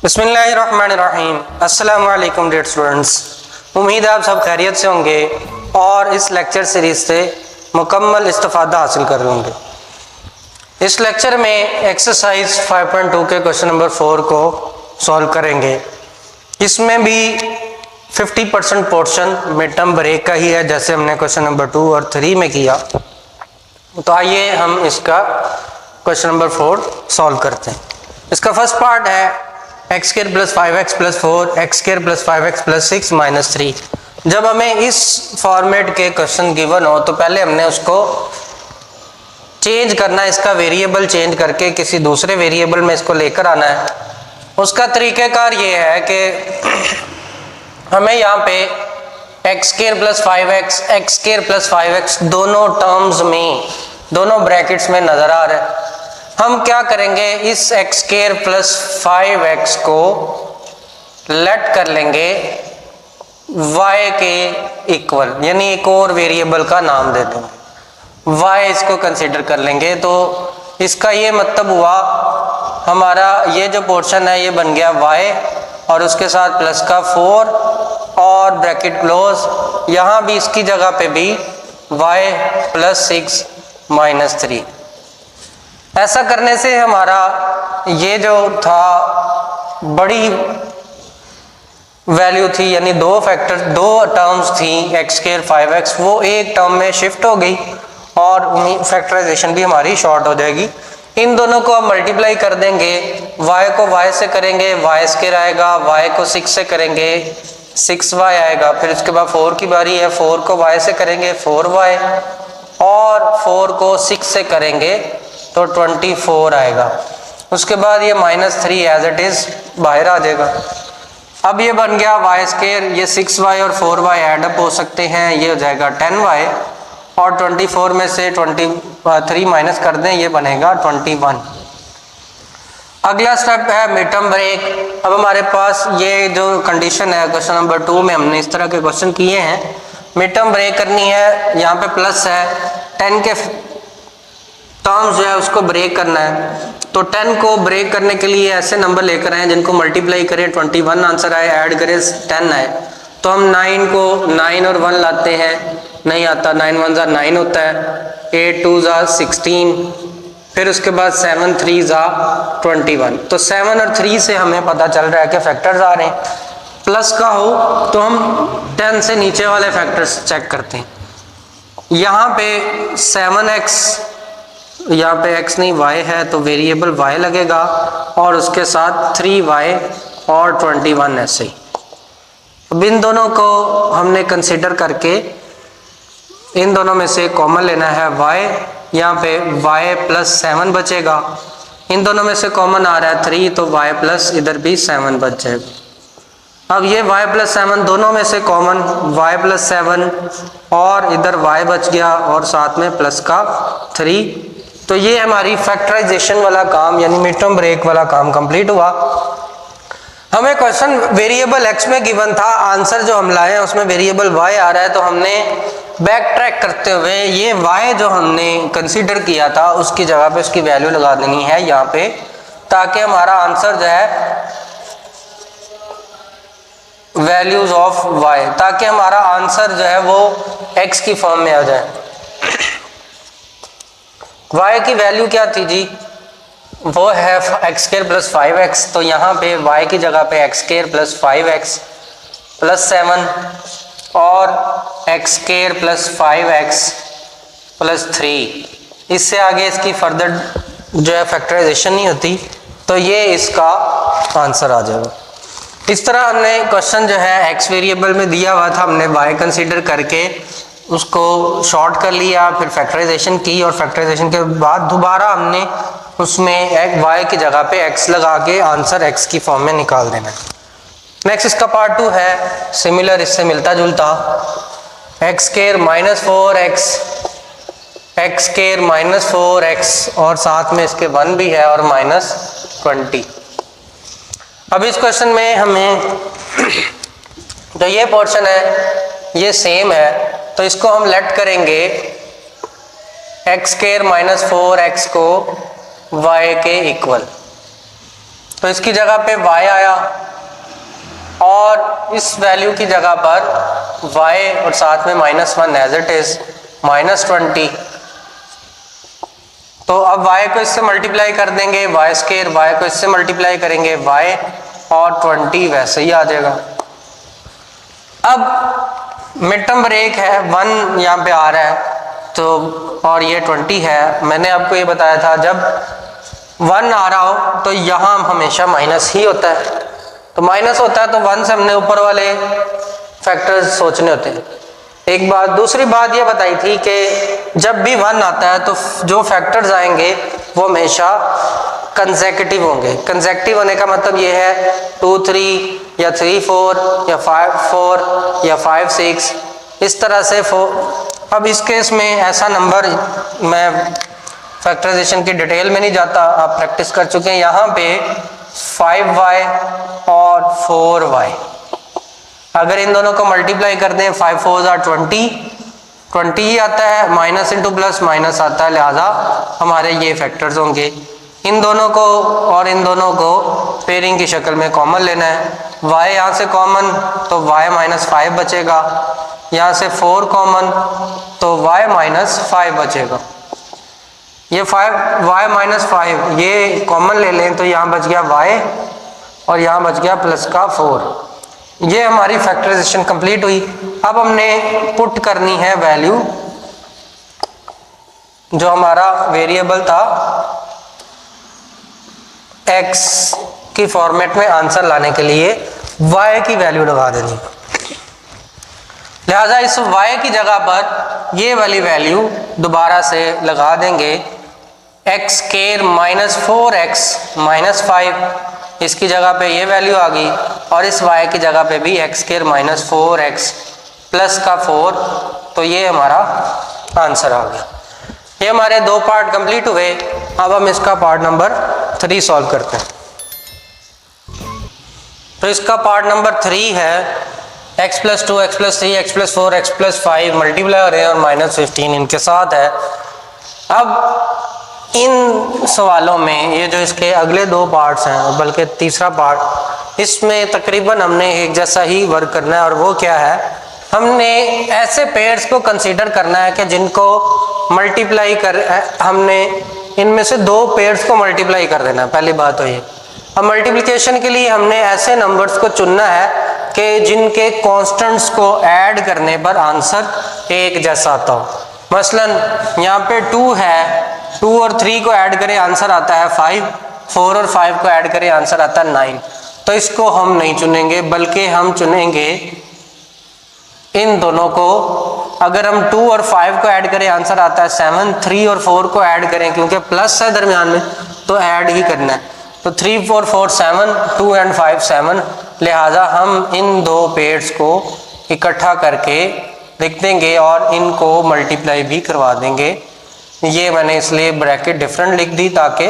बिस्मिल्लाहिर्रहमानिर्रहीम। अस्सलाम वालेकुम डियर स्टूडेंट्स, उम्मीद है आप सब खैरियत से होंगे और इस लेक्चर सीरीज़ से मुकम्मल इस्तिफ़ादा हासिल कर रहे होंगे। इस लेक्चर में एक्सरसाइज 5.2 के क्वेश्चन नंबर 4 को सॉल्व करेंगे। इसमें भी 50% पोर्शन मिड टर्म ब्रेक का ही है, जैसे हमने क्वेश्चन नंबर 2 और 3 में किया। तो आइए हम इसका क्वेश्चन नंबर 4 सॉल्व करते हैं। इसका फर्स्ट पार्ट है x square plus 5x plus 4 x square plus 5x plus 6 minus 3। जब हमें इस फॉर्मेट के क्वेश्चन गिवन हो तो पहले हमने उसको चेंज करना है, इसका वेरिएबल चेंज करके किसी दूसरे वेरिएबल में इसको लेकर आना है। उसका तरीक़ाकार ये है कि हमें यहाँ पे x square plus 5x x square plus 5x दोनों टर्म्स में, दोनों ब्रैकेट्स में नज़र आ रहा है। हम क्या करेंगे, इस एक्स स्क्वायर प्लस 5x को लेट कर लेंगे y के इक्वल, यानी एक और वेरिएबल का नाम दे देंगे, y इसको कंसीडर कर लेंगे। तो इसका ये मतलब हुआ हमारा ये जो पोर्शन है ये बन गया y और उसके साथ प्लस का 4 और ब्रैकेट क्लोज। यहाँ भी इसकी जगह पे भी y प्लस 6 माइनस 3। ऐसा करने से हमारा ये जो था बड़ी वैल्यू थी, यानी दो टर्म्स थी एक्स स्क्वायर 5x, वो एक टर्म में शिफ्ट हो गई और फैक्टराइजेशन भी हमारी शॉर्ट हो जाएगी। इन दोनों को हम मल्टीप्लाई कर देंगे, y को y से करेंगे y स्क्वायर आएगा, y को 6 से करेंगे 6y आएगा। फिर उसके बाद 4 की बारी है, 4 को y से करेंगे 4y और 4 को 6 से करेंगे तो 24 आएगा। उसके बाद ये -3 एज इट इज बाहर आ जाएगा। अब ये बन गया y स्क्वायर, ये 6y और 4y एडअप हो सकते हैं, ये हो जाएगा 10y और 24 में से 23 माइनस कर दें, ये बनेगा 21। अगला स्टेप है मिड टर्म ब्रेक। अब हमारे पास ये जो कंडीशन है क्वेश्चन नंबर 2 में हमने इस तरह के क्वेश्चन किए हैं। मिड टर्म ब्रेक करनी है, यहाँ पे प्लस है, 10 के टर्म्स जो है उसको ब्रेक करना है। तो 10 को ब्रेक करने के लिए ऐसे नंबर लेकर आए जिनको मल्टीप्लाई करें 21 आंसर आए, ऐड करें 10 आए। तो हम 9 को 9 और 1 लाते हैं, नहीं आता, 9 1 जा 9 होता है, 8 2 जा 16, फिर उसके बाद 7 3 जा 21। तो 7 और 3 से हमें पता चल रहा है कि फैक्टर्स आ रहे हैं। प्लस का हो तो हम 10 से नीचे वाले फैक्टर्स चेक करते हैं। यहाँ पे 7x, यहाँ पे x नहीं y है तो वेरिएबल y लगेगा और उसके साथ 3y और 21 ऐसे ही। अब इन दोनों को हमने कंसीडर करके इन दोनों में से कॉमन लेना है y। यहाँ पे y प्लस 7 बचेगा, इन दोनों में से कॉमन आ रहा है 3 तो y प्लस इधर भी 7 बच जाएगा। अब ये y प्लस 7 दोनों में से कॉमन y प्लस 7 और इधर y बच गया और साथ में प्लस का 3। तो ये हमारी फैक्टराइजेशन वाला काम यानी मिड टर्म ब्रेक वाला काम कंप्लीट हुआ। हमें क्वेश्चन वेरिएबल x में गिवन था, आंसर जो हम लाए हैं उसमें वेरिएबल y आ रहा है। तो हमने बैक ट्रैक करते हुए ये y जो हमने कंसीडर किया था उसकी जगह पे उसकी वैल्यू लगा देनी है यहाँ पे, ताकि हमारा आंसर जो है वैल्यूज ऑफ y, ताकि हमारा आंसर जो है वो x की फॉर्म में आ जाए। y की वैल्यू क्या थी जी, वो है एक्स स्क्वायर प्लस 5x। तो यहाँ पे y की जगह पे x square plus 5x plus 7 और x square plus 5x plus 3। इससे आगे इसकी फर्दर जो है फैक्टराइजेशन नहीं होती, तो ये इसका आंसर आ जाएगा। इस तरह हमने क्वेश्चन जो है x वेरिएबल में दिया हुआ था, हमने y कंसीडर करके उसको शॉर्ट कर लिया, फिर फैक्टराइजेशन की और फैक्टराइजेशन के बाद दोबारा हमने उसमें y की जगह पे x लगा के आंसर x की फॉर्म में निकाल देना है। नेक्स्ट इसका पार्ट 2 है सिमिलर, इससे मिलता जुलता, x square minus 4x x square minus 4x और साथ में इसके 1 भी है और -20। अब इस क्वेश्चन में हमें जो ये पोर्शन है ये सेम है, तो इसको हम लेट करेंगे एक्स स्क्वायर माइनस 4x को y के इक्वल। तो इसकी जगह पे y आया और इस वैल्यू की जगह पर y और साथ में -1 एज इट इज -20। तो अब y को इससे मल्टीप्लाई कर देंगे y स्क्वायर, y को इससे मल्टीप्लाई करेंगे y और 20 वैसे ही आ जाएगा। अब मिड टर्म ब्रेक है 1 यहाँ पे आ रहा है तो और ये 20 है। मैंने आपको ये बताया था जब 1 आ रहा हो तो यहाँ हमेशा माइनस ही होता है, तो माइनस होता है तो 1 से हमने ऊपर वाले फैक्टर्स सोचने होते हैं। एक बात, दूसरी बात ये बताई थी कि जब भी 1 आता है तो जो फैक्टर्स आएंगे वो हमेशा कंसेक्यूटिव होंगे। कंसेक्यूटिव होने का मतलब ये है 2 3 या 3 4 या 5 4 या 5 6 इस तरह से 4। अब इस केस में ऐसा नंबर, मैं फैक्टराइजेशन की डिटेल में नहीं जाता, आप प्रैक्टिस कर चुके हैं। यहाँ पे 5y और 4y, अगर इन दोनों को मल्टीप्लाई कर दें 5 4 are 20 ही आता है, माइनस इंटू प्लस माइनस आता है, लिहाजा हमारे ये फैक्टर्स होंगे। इन दोनों को और इन दोनों को पेयरिंग की शक्ल में कॉमन लेना है। y यहाँ से कॉमन तो y -5 बचेगा, यहाँ से 4 कॉमन तो y -5 बचेगा। ये y -5 ये कॉमन ले लें तो यहाँ बच गया y और यहाँ बच गया प्लस का 4। ये हमारी फैक्टराइजेशन कंप्लीट हुई। अब हमने पुट करनी है वैल्यू, जो हमारा वेरिएबल था x की फॉर्मेट में आंसर लाने के लिए y की वैल्यू लगा देनी। लिहाजा इस y की जगह पर ये वाली वैल्यू दोबारा से लगा देंगे, x स्क्वायर -4x -5, इसकी जगह पे ये वैल्यू आ गई और इस y की जगह पे भी x स्क्वायर -4x प्लस का 4, तो ये हमारा आंसर आ गया। ये हमारे 2 पार्ट कंप्लीट हुए। अब हम इसका पार्ट नंबर 3 सॉल्व करते हैं। तो इसका पार्ट नंबर 3 है x + 2 x + 3 x + 4 x + 5 multiply हो रहे हैं और -15 इनके साथ है। अब इन सवालों में ये जो इसके अगले 2 पार्ट्स हैं, बल्कि तीसरा पार्ट, इसमें तकरीबन हमने एक जैसा ही वर्क करना है। और वो क्या है, हमने ऐसे पेयर्स को कंसीडर करना है कि जिनको मल्टीप्लाई कर, हमने इनमें से 2 पेयर्स को मल्टीप्लाई कर देना है। पहली बात तो ये। अब मल्टीप्लिकेशन के लिए हमने ऐसे नंबर्स को चुनना है कि जिनके कांस्टेंट्स को ऐड करने पर आंसर एक जैसा आता हो। मसलन यहाँ पे 2 है, 2 और 3 को ऐड करें आंसर आता है 5, 4 और 5 को ऐड करें आंसर आता है 9। तो इसको हम नहीं चुनेंगे, बल्कि हम चुनेंगे इन दोनों को। अगर हम 2 और 5 को ऐड करें आंसर आता है 7, 3 और 4 को ऐड करें क्योंकि प्लस है दरमियान में तो ऐड ही करना है। तो 3 4 4 7, 2 एंड 5 7, लिहाजा हम इन 2 पेयर्स को इकट्ठा करके लिख देंगे और इनको मल्टीप्लाई भी करवा देंगे। ये मैंने इसलिए ब्रैकेट डिफरेंट लिख दी ताकि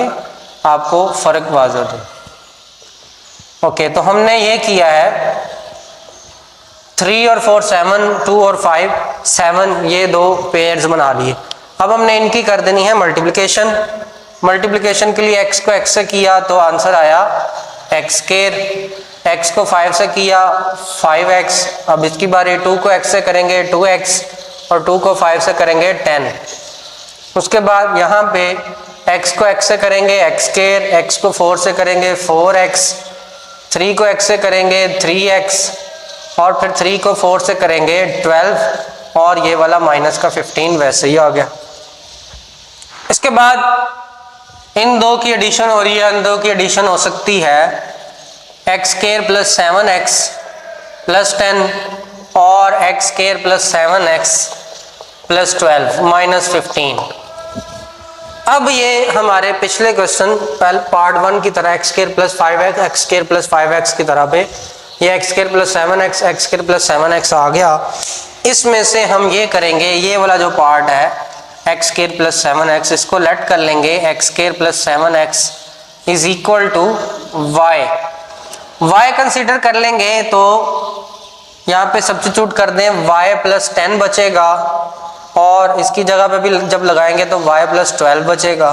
आपको फ़र्क वाज़ेह हो। ओके, तो हमने ये किया है 3 और 4 7, 2 और 5 7, ये 2 पेयर्स बना लिए। अब हमने इनकी कर देनी है मल्टीप्लिकेशन। मल्टीप्लिकेशन के लिए x को x से किया तो आंसर आया x स्क्वायर, x को 5 से किया 5x। अब इसकी बारी 2 को x से करेंगे 2x और 2 को 5 से करेंगे 10। उसके बाद यहाँ पे x को x से करेंगे x स्क्वायर, x को 4 से करेंगे 4x, 3 को x से करेंगे 3x और फिर 3 को 4 से करेंगे 12 और ये वाला माइनस का 15 वैसे ही आ गया। इसके बाद इन 2 की एडिशन हो रही है, इन 2 की एडिशन हो सकती है x स्क्वायर + 7x + 10 और x स्क्वायर + 7x + 12 -15। अब ये हमारे पिछले क्वेश्चन पार्ट 1 की तरह x square + 5x x square + 5x की तरह पे ये x square + 7x x square + 7x आ गया। इसमें से हम ये करेंगे, ये वाला जो पार्ट है x स्क्वायर + 7x, इसको लेट कर लेंगे x square + 7x = y consider कर लेंगे तो यहाँ पे सब्स्टिट्यूट कर दें, y + 10 बचेगा और इसकी जगह पे भी जब लगाएंगे तो y + 12 बचेगा।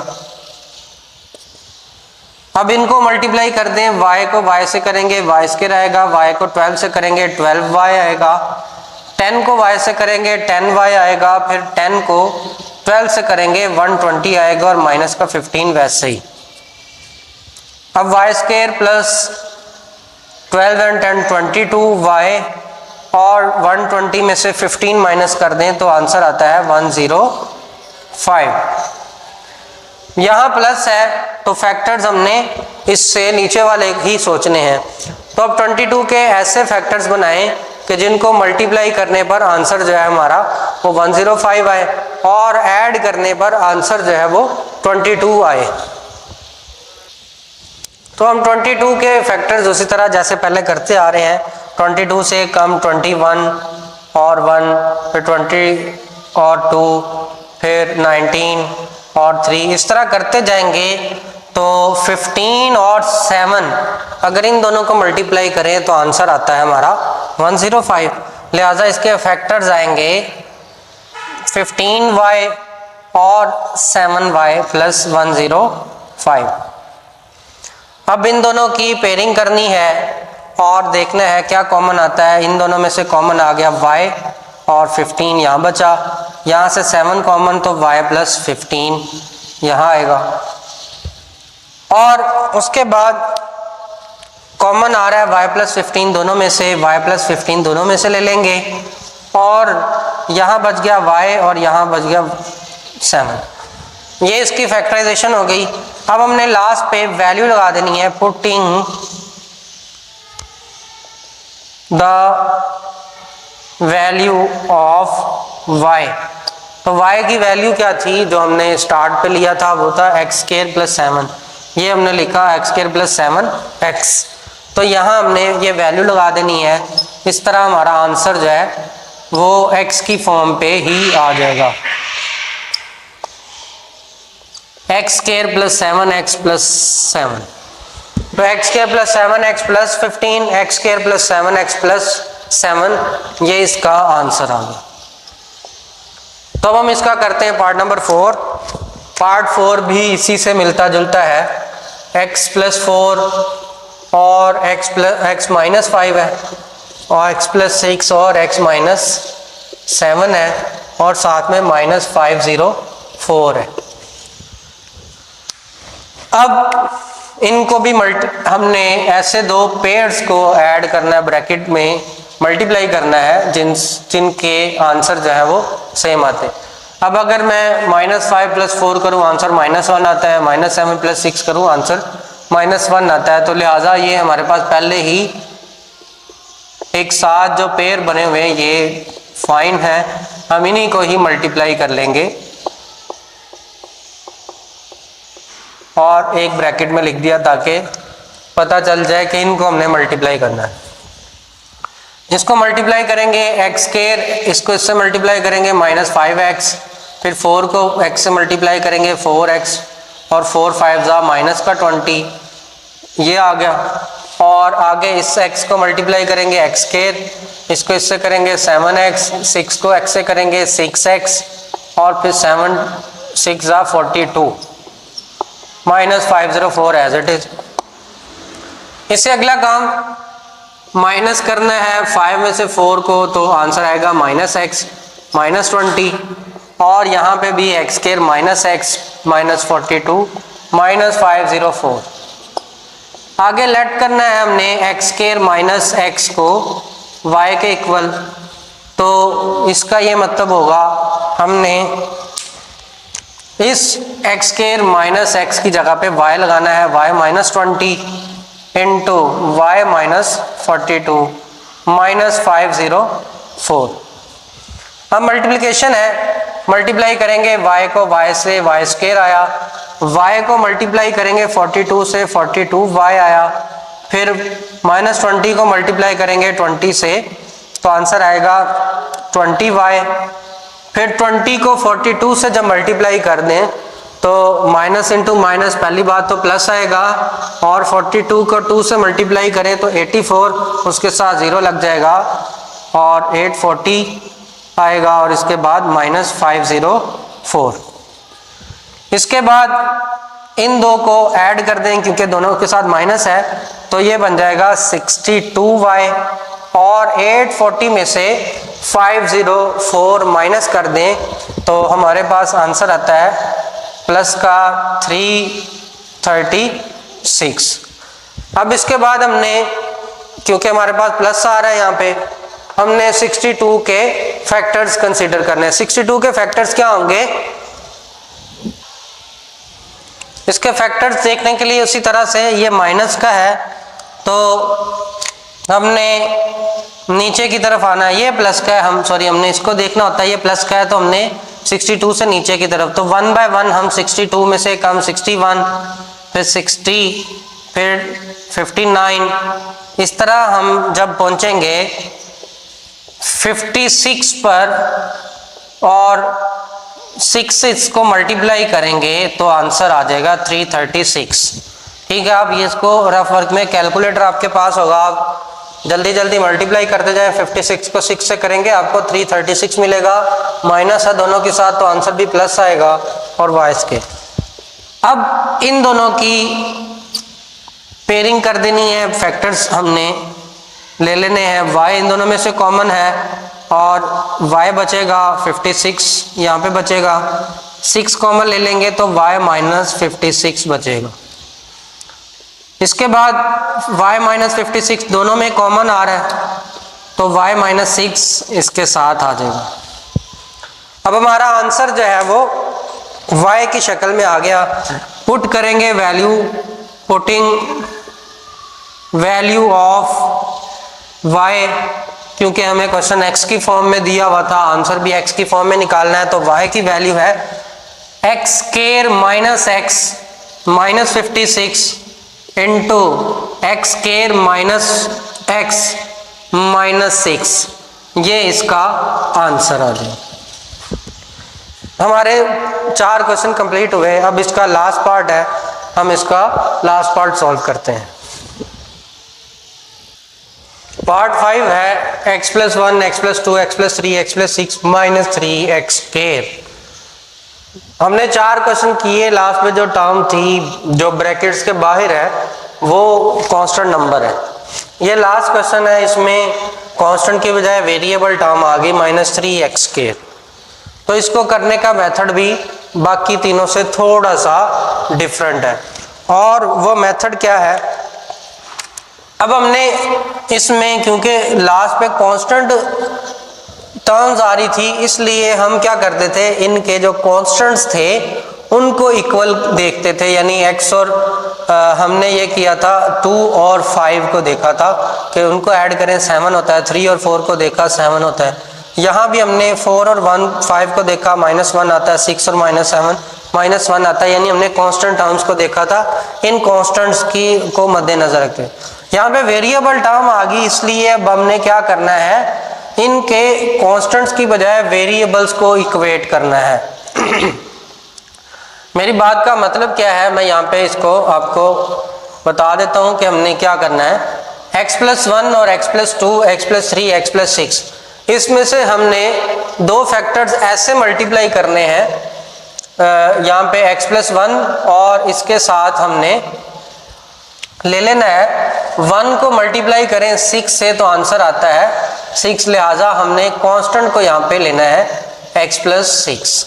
अब इनको मल्टीप्लाई कर दें, y को y से करेंगे y स्क्वायर आएगा, y को 12 से करेंगे 12y आएगा, 10 को y से करेंगे 10y आएगा, फिर 10 को 12 से करेंगे 120 आएगा और माइनस का 15 वैसे ही। अब y square plus 12 and 10 22y और 120 में से 15 माइनस कर दें तो आंसर आता है 105। यहाँ प्लस है तो फैक्टर्स हमने इससे नीचे वाले ही सोचने हैं। तो अब 22 के ऐसे फैक्टर्स बनाएं कि जिनको मल्टीप्लाई करने पर आंसर जो है हमारा वो 105 आए और ऐड करने पर आंसर जो है वो 22 आए। तो हम 22 के फैक्टर्स उसी तरह जैसे पहले करते आ रहे हैं, 22 से कम 21 और 1, फिर 20 और 2, फिर 19 और 3, इस तरह करते जाएंगे। तो 15 और 7 अगर इन दोनों को मल्टीप्लाई करें तो आंसर आता है हमारा 105। लिहाजा इसके फैक्टर्स आएंगे 15y और 7y प्लस 105। अब इन दोनों की पेयरिंग करनी है और देखना है क्या कॉमन आता है। इन दोनों में से कॉमन आ गया y और 15 यहाँ बचा, यहाँ से 7 कॉमन तो y प्लस 15 यहाँ आएगा और उसके बाद कॉमन आ रहा है y प्लस 15 दोनों में से, y प्लस 15 दोनों में से ले लेंगे और यहाँ बच गया y और यहाँ बच गया 7। ये इसकी फैक्टराइजेशन हो गई। अब हमने लास्ट पे वैल्यू लगा देनी है, putting the value of y। तो y की वैल्यू क्या थी जो हमने स्टार्ट पे लिया था, वो था एक्स स्क्वायर प्लस 7। ये हमने लिखा एक्स स्क्वायर प्लस 7x। तो यहाँ हमने ये वैल्यू लगा देनी है। इस तरह हमारा आंसर जो है वो x की फॉर्म पे ही आ जाएगा, x square plus 7x plus 7। तो x square plus 7x plus 15, x square plus 7x plus 7, ये इसका आंसर आ गया। तो अब हम इसका करते हैं पार्ट नंबर 4। पार्ट 4 भी इसी से मिलता जुलता है, x प्लस 4 और x माइनस 5 है और x प्लस 6 और x माइनस 7 है और साथ में माइनस 504 है। अब इनको भी हमने ऐसे दो पेयर्स को ऐड करना है, ब्रैकेट में मल्टीप्लाई करना है जिनके आंसर जो है वो सेम आते हैं। अब अगर मैं -5 + 4 करूँ आंसर -1 आता है, -7 + 6 करूँ आंसर -1 आता है। तो लिहाजा ये हमारे पास पहले ही एक साथ जो पेयर बने हुए हैं ये फाइन है, हम इन्हीं को ही मल्टीप्लाई कर लेंगे और एक ब्रैकेट में लिख दिया ताकि पता चल जाए कि इनको हमने मल्टीप्लाई करना है। जिसको मल्टीप्लाई करेंगे एक्स स्क्वायर, इसको इससे मल्टीप्लाई करेंगे -5x, फिर 4 को x से मल्टीप्लाई करेंगे 4x और 4 5 -20, ये आ गया। और आगे इस x को मल्टीप्लाई करेंगे एक्स स्क्वायर, इसको इससे करेंगे 7x, 6 को x से करेंगे 6x और फिर 7 6 42 -504 एज इट इज। इससे अगला काम माइनस करना है 5 में से 4 को, तो आंसर आएगा -x -20 और यहाँ पे भी x स्क्वायर -x -42 -504। आगे लेट करना है हमने x स्क्वायर माइनस x को y के इक्वल। तो इसका ये मतलब होगा हमने इस x स्क्वायर माइनस x की जगह पे y लगाना है, y -20 इंटू y -42 -504। अब मल्टीप्लिकेशन है, मल्टीप्लाई करेंगे y को y से, y स्क्वायर आया, y को मल्टीप्लाई करेंगे 42 से, 42y आया, फिर -20 को मल्टीप्लाई करेंगे 20 से तो आंसर आएगा 20y। फिर 20 को 42 से जब मल्टीप्लाई कर दें तो माइनस इंटू माइनस, पहली बात तो प्लस आएगा और 42 को 2 से मल्टीप्लाई करें तो 84, उसके साथ 0 लग जाएगा और 840 आएगा और इसके बाद -504। इसके बाद इन दो को ऐड कर दें क्योंकि दोनों के साथ माइनस है, तो ये बन जाएगा 62y, और 840 में से 504 माइनस कर दें तो हमारे पास आंसर आता है प्लस का 336। अब इसके बाद हमने, क्योंकि हमारे पास प्लस आ रहा है यहाँ पे, हमने 62 के फैक्टर्स कंसीडर करने हैं। 62 के फैक्टर्स क्या होंगे, इसके फैक्टर्स देखने के लिए उसी तरह से ये माइनस का है तो हमने नीचे की तरफ आना है, ये प्लस का है, हमने इसको देखना होता है, ये प्लस का है तो हमने 62 से नीचे की तरफ, तो 1 बाय 1 हम 62 में से कम 61, फिर 60, फिर 59, इस तरह हम जब पहुंचेंगे 56 पर और 6 से इसको मल्टीप्लाई करेंगे तो आंसर आ जाएगा 336। ठीक है, आप ये इसको रफ वर्क में कैलकुलेटर आपके पास होगा, आप जल्दी जल्दी मल्टीप्लाई करते जाएं। 56 को 6 से करेंगे आपको 336 मिलेगा, माइनस है दोनों के साथ तो आंसर भी प्लस आएगा और वाइस के। अब इन दोनों की पेयरिंग कर देनी है, फैक्टर्स हमने ले लेने हैं, y इन दोनों में से कॉमन है और y बचेगा 56, यहाँ पे बचेगा 6 कॉमन ले लेंगे तो y माइनस 56 बचेगा। इसके बाद y माइनस 56 दोनों में कॉमन आ रहा है तो y माइनस 6 इसके साथ आ जाएगा। अब हमारा आंसर जो है वो y की शक्ल में आ गया। पुट करेंगे value, putting value of y, क्योंकि हमें क्वेश्चन x की फॉर्म में दिया हुआ था, आंसर भी x की फॉर्म में निकालना है, तो y की वैल्यू है x square minus x minus 56 into x square minus x minus 6, ये इसका आंसर आ जाए। हमारे 4 क्वेश्चन कंप्लीट हुए। अब इसका लास्ट पार्ट है, हम इसका लास्ट पार्ट सॉल्व करते हैं। पार्ट 5 है x plus 1, x plus 2, x plus 3, x plus 6 minus 3x square. हमने 4 क्वेश्चन किए, लास्ट में जो टर्म थी जो ब्रैकेट्स के बाहर है वो कांस्टेंट नंबर है। ये लास्ट क्वेश्चन है, इसमें कांस्टेंट की बजाय वेरिएबल टर्म आ गई माइनस 3x स्क्वायर। तो इसको करने का मेथड भी बाकी तीनों से थोड़ा सा डिफरेंट है, और वो मेथड क्या है, अब हमने इसमें क्योंकि लास्ट पे कांस्टेंट टर्म्स आ रही थी, इसलिए हम क्या करते थे, इनके जो कांस्टेंट्स थे उनको इक्वल देखते थे, यानी x और हमने ये किया था 2 और 5 को देखा था कि उनको ऐड करें 7 होता है, 3 और 4 को देखा 7 होता है। यहाँ भी हमने 4 और 5 को देखा -1 आता है, 6 और -7 -1 आता है, यानी हमने कांस्टेंट टर्म्स को देखा था। इन कांस्टेंट्स की को मद्देनजर रखते यहाँ पे वेरिएबल टर्म आ गई, इसलिए अब हमने क्या करना है, इनके कांस्टेंट्स की बजाय वेरिएबल्स को इक्वेट करना है। मेरी बात का मतलब क्या है, मैं यहाँ पे इसको आपको बता देता हूँ कि हमने क्या करना है। x प्लस 1 और x plus 2, x plus 3, x plus 6, इसमें से हमने 2 फैक्टर्स ऐसे मल्टीप्लाई करने हैं, यहाँ पे x प्लस 1 और इसके साथ हमने ले लेना है 1 को मल्टीप्लाई करें 6 से तो आंसर आता है 6, लिहाजा हमने कांस्टेंट को यहाँ पे लेना है x प्लस 6,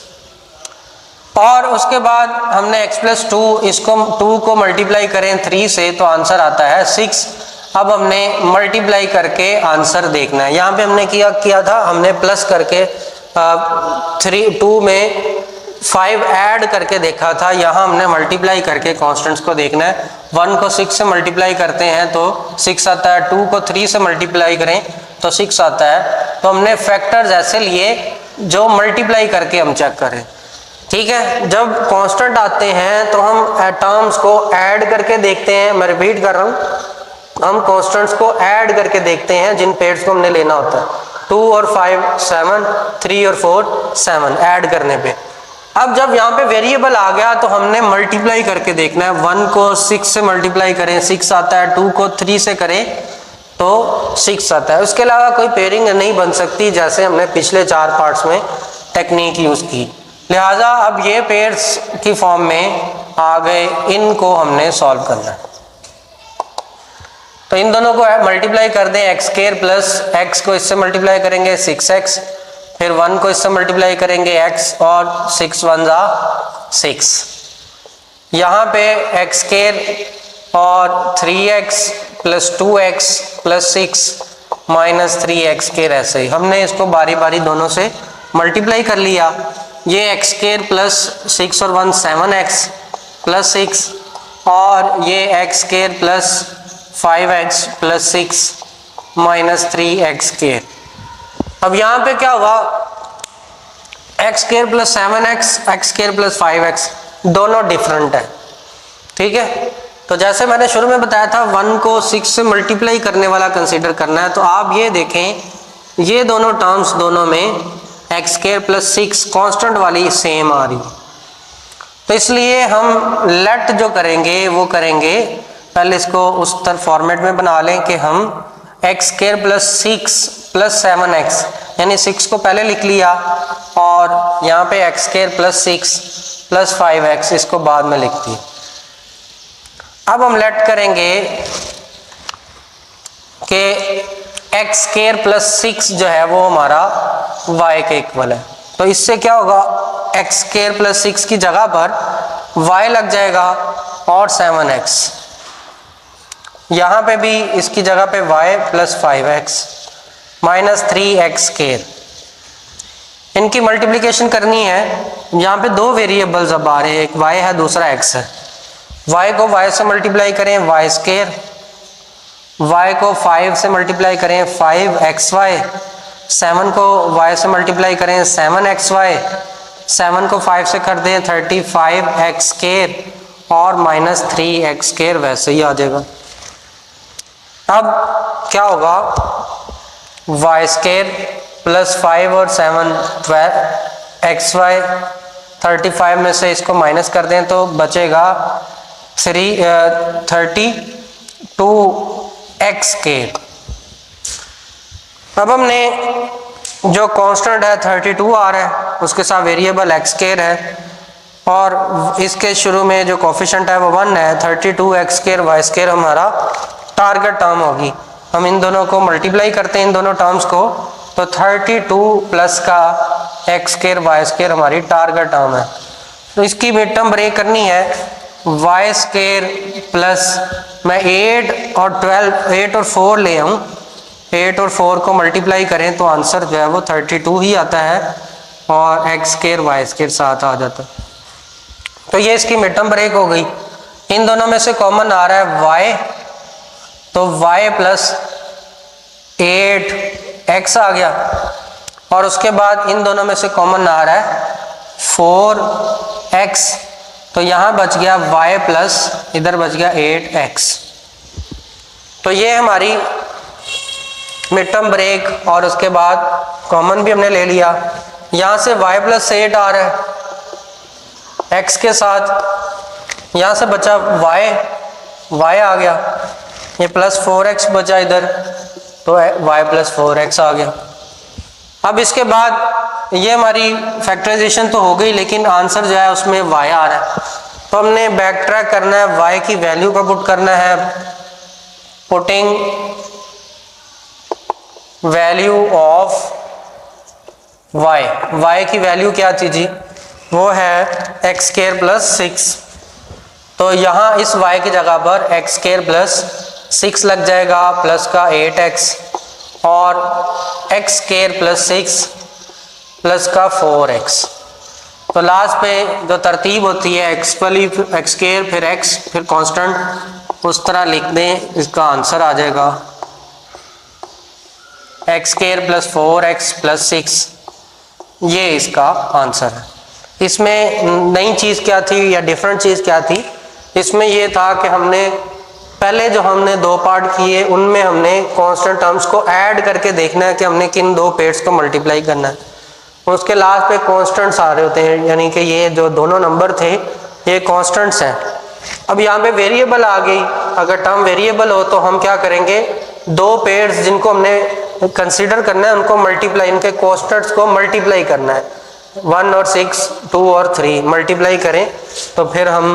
और उसके बाद हमने x प्लस 2, इसको 2 को मल्टीप्लाई करें 3 से तो आंसर आता है 6। अब हमने मल्टीप्लाई करके आंसर देखना है। यहाँ पे हमने किया था, हमने प्लस करके 2 में 5 ऐड करके देखा था, यहाँ हमने मल्टीप्लाई करके कांस्टेंट्स को देखना है। 1 को 6 से मल्टीप्लाई करते हैं तो 6 आता है, 2 को 3 से मल्टीप्लाई करें तो 6 आता है। तो हमने फैक्टर्स ऐसे लिए जो मल्टीप्लाई करके हम चेक करें। ठीक है, जब कांस्टेंट आते हैं तो हम टर्म्स को ऐड करके देखते हैं। मैं रिपीट कर रहा हूँ, हम कांस्टेंट्स को ऐड करके देखते हैं जिन पेयर्स को हमने लेना होता है। 2 और 5 7, 3 और 4 7 ऐड करने पे। अब जब यहाँ पे वेरिएबल आ गया तो हमने मल्टीप्लाई करके देखना है। 1 को 6 से मल्टीप्लाई करें 6 आता है, 2 को 3 से करें तो 6 आता है। उसके अलावा कोई पेयरिंग नहीं बन सकती, जैसे हमने पिछले 4 पार्ट्स में टेक्निक यूज की। लिहाजा अब ये पेयर्स की फॉर्म में आ गए, इनको हमने सॉल्व करना है। तो इन दोनों को मल्टीप्लाई कर दें, एक्स स्क्वायर प्लस एक्स को इससे मल्टीप्लाई करेंगे 6x, फिर 1 को इससे मल्टीप्लाई करेंगे x, और 6 1 जा 6। यहाँ पे एक्स स्क्वायर और 3x plus 2x plus 6 minus 3x square, ऐसे ही हमने इसको बारी बारी दोनों से मल्टीप्लाई कर लिया। ये एक्स स्क्वायर प्लस 6 और 1 7x प्लस 6, और ये x square plus 5x plus 6 minus 3x square. अब यहाँ पे क्या हुआ, x square plus 7x, x square plus 5x दोनों डिफरेंट है, ठीक है। तो जैसे मैंने शुरू में बताया था 1 को 6 से मल्टीप्लाई करने वाला कंसीडर करना है, तो आप ये देखें ये दोनों टर्म्स दोनों में एक्स स्क्वायर प्लस 6 कॉन्स्टेंट वाली सेम आ रही, तो इसलिए हम लेट जो करेंगे वो करेंगे, पहले इसको उस तरह फॉर्मेट में बना लें कि हम x square plus 6 plus 7x, यानी 6 को पहले लिख लिया, और यहाँ पे x square plus 6 plus 5x इसको बाद में लिख दिया। अब हम लेट करेंगे कि एक्स स्क्वायर प्लस 6 जो है वो हमारा y के इक्वल है, तो इससे क्या होगा, एक्स स्क्वायर प्लस 6 की जगह पर y लग जाएगा और 7x, यहाँ पे भी इसकी जगह पे y plus 5x minus 3x square. इनकी मल्टीप्लिकेशन करनी है, यहाँ पे दो वेरिएबल्स अब आ रहे हैं, एक y है दूसरा x है। y को y से मल्टीप्लाई करें y स्क्वायर, y को 5 से मल्टीप्लाई करें 5xy, 7 को y से मल्टीप्लाई करें 7xy, 7 को 5 से कर दें 35x स्क्वायर, और माइनस 3x स्क्वायर वैसे ही आ जाएगा। अब क्या होगा, y स्क्वायर प्लस 5 और 7 12xy, 35 में से इसको माइनस कर दें तो बचेगा 32x स्क्वायर। अब हमने जो कांस्टेंट है 32 आ रहा है, उसके साथ वेरिएबल x स्क्वायर है, और इसके शुरू में जो कोफिशिएंट है वो 1 है। 32x स्क्वायर y स्क्वायर हमारा टारगेट टर्म होगी। हम इन दोनों को मल्टीप्लाई करते हैं इन दोनों टर्म्स को, तो 32 प्लस का एक्स स्क्वायर वाई स्क्वायर हमारी टारगेट टर्म है। तो इसकी मिड टर्म ब्रेक करनी है, वाई स्क्वायर प्लस मैं 8 और 4 ले आऊँ, 8 और 4 को मल्टीप्लाई करें तो आंसर जो है वो 32 ही आता है, और एक्स स्क्वायर वाई स्क्वायर साथ आ जाता है। तो ये इसकी मिड टर्म ब्रेक हो गई। इन दोनों में से कॉमन आ रहा है y, तो y प्लस 8x आ गया, और उसके बाद इन दोनों में से कॉमन आ रहा है 4x, तो यहाँ बच गया y प्लस इधर बच गया 8x। तो ये हमारी मिड टर्म ब्रेक, और उसके बाद कॉमन भी हमने ले लिया। यहाँ से y प्लस 8 आ रहा है x के साथ, यहाँ से बचा y आ गया, ये प्लस 4x बचा इधर, तो y प्लस 4x आ गया। अब इसके बाद ये हमारी फैक्टराइजेशन तो हो गई, लेकिन आंसर जो है उसमें y आ रहा है, तो हमने बैक ट्रैक करना है, y की वैल्यू का पुट करना है। पुटिंग वैल्यू ऑफ y की वैल्यू क्या थी जी, वो है एक्स स्क्वायर प्लस 6, तो यहाँ इस y की जगह पर एक्स स्क्वायर प्लस 6 लग जाएगा, प्लस का 8x, और एक्स स्क्वायर प्लस 6 प्लस का 4x। तो लास्ट पे जो तरतीब होती है एक्स स्क्वायर फिर x फिर कांस्टेंट, उस तरह लिख दें, इसका आंसर आ जाएगा x square plus 4x plus 6, ये इसका आंसर है। इसमें नई चीज़ क्या थी या डिफरेंट चीज़ क्या थी, इसमें यह था कि हमने पहले जो हमने दो पार्ट किए उनमें हमने कांस्टेंट टर्म्स को ऐड करके देखना है कि हमने किन दो पेयर्स को मल्टीप्लाई करना है, उसके लास्ट पे कांस्टेंट्स आ रहे होते हैं, यानी कि ये जो दोनों नंबर थे ये कांस्टेंट्स हैं। अब यहाँ पे वेरिएबल आ गई, अगर टर्म वेरिएबल हो तो हम क्या करेंगे, दो पेयर्स जिनको हमने कंसीडर करना है उनको मल्टीप्लाई, इनके कांस्टेंट्स को मल्टीप्लाई करना है। 1 और 6, 2 और 3 मल्टीप्लाई करें तो फिर हम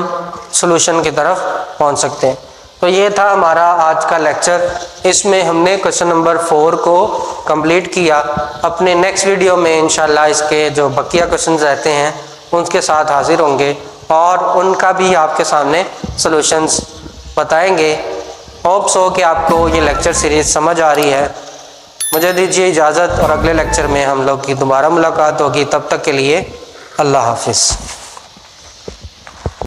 सॉल्यूशन की तरफ पहुंच सकते हैं। तो ये था हमारा आज का लेक्चर। इसमें हमने क्वेश्चन नंबर 4 को कंप्लीट किया। अपने नेक्स्ट वीडियो में इंशाल्लाह इसके जो बकिया क्वेश्चंस रहते हैं उनके साथ हाजिर होंगे और उनका भी आपके सामने सॉल्यूशंस बताएंगे। होप सो कि आपको ये लेक्चर सीरीज समझ आ रही है। मुझे दीजिए इजाज़त और अगले लेक्चर में हम लोग की दोबारा मुलाकात होगी। तब तक के लिए अल्लाह हाफिज़।